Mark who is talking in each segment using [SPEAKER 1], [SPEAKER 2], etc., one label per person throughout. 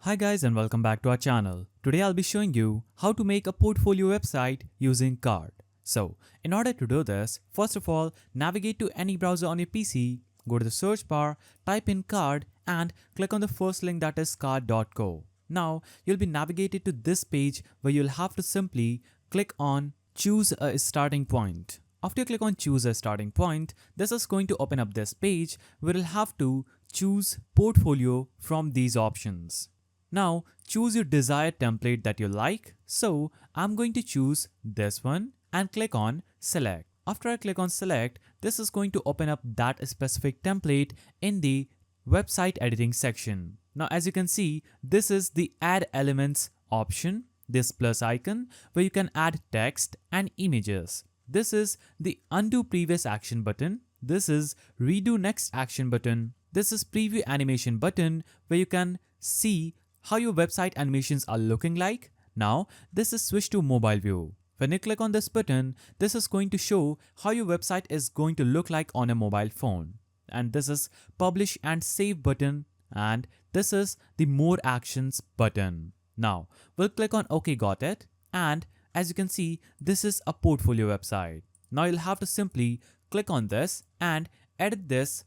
[SPEAKER 1] Hi guys and welcome back to our channel. Today I'll be showing you how to make a portfolio website using Carrd. So in order to do this, first of all, navigate to any browser on your PC, go to the search bar, type in Carrd and click on the first link, that is carrd.co. Now you'll be navigated to this page where you'll have to simply click on choose a starting point. After you click on choose a starting point, this is going to open up this page where you'll have to choose portfolio from these options. Now choose your desired template that you like. So I'm going to choose this one and click on select. After I click on select, this is going to open up that specific template in the website editing section. Now as you can see, this is the add elements option, this plus icon where you can add text and images. This is the undo previous action button. This is redo next action button. This is preview animation button where you can see how your website animations are looking like. Now this is switch to mobile view. When you click on this button, this is going to show how your website is going to look like on a mobile phone. And this is publish and save button, and this is the more actions button. Now we'll click on OK, got it, and as you can see, this is a portfolio website. Now you'll have to simply click on this and edit this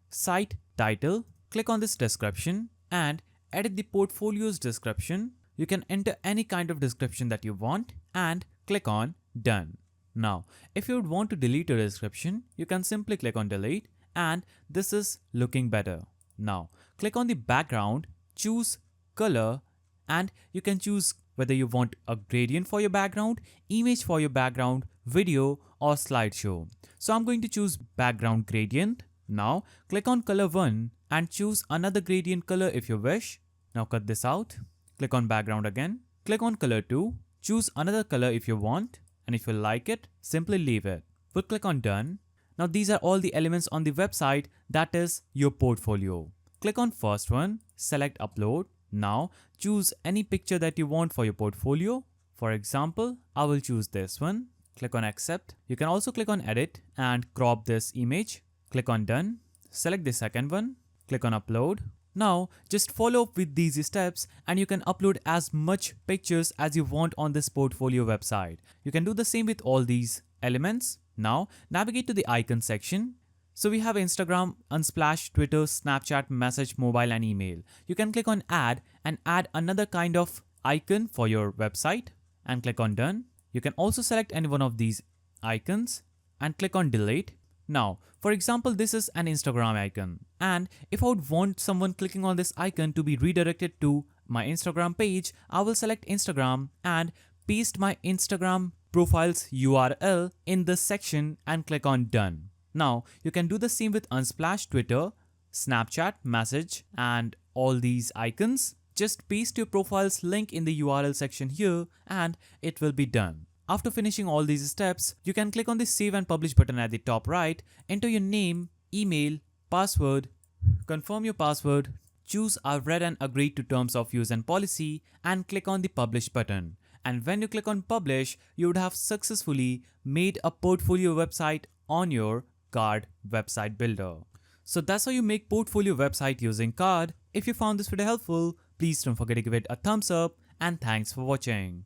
[SPEAKER 1] site title, click on this description and edit the portfolio's description. You can enter any kind of description that you want and click on done. Now, if you would want to delete your description, you can simply click on delete and this is looking better. Now, click on the background, choose color and you can choose whether you want a gradient for your background, image for your background, video or slideshow. So I'm going to choose background gradient. Now click on color 1 and choose another gradient color if you wish. Now cut this out. Click on background again. Click on color 2. Choose another color if you want, and if you like it, simply leave it. We'll click on done. Now these are all the elements on the website, that is your portfolio. Click on first one, select upload. Now choose any picture that you want for your portfolio. For example, I will choose this one. Click on accept. You can also click on edit and crop this image. Click on done. Select the second one. Click on upload. Now just follow up with these steps and you can upload as much pictures as you want on this portfolio website. You can do the same with all these elements. Now navigate to the icon section. So we have Instagram, Unsplash, Twitter, Snapchat, Message, Mobile and Email. You can click on add and add another kind of icon for your website and click on done. You can also select any one of these icons and click on delete. Now, for example, this is an Instagram icon, and if I would want someone clicking on this icon to be redirected to my Instagram page, I will select Instagram and paste my Instagram profile's URL in this section and click on done. Now, you can do the same with Unsplash, Twitter, Snapchat, Message and all these icons. Just paste your profile's link in the URL section here and it will be done. After finishing all these steps, you can click on the save and publish button at the top right, enter your name, email, password, confirm your password, choose I've read and agreed to terms of use and policy and click on the publish button. And when you click on publish, you would have successfully made a portfolio website on your Carrd website builder. So that's how you make portfolio website using Carrd. If you found this video helpful, please don't forget to give it a thumbs up and thanks for watching.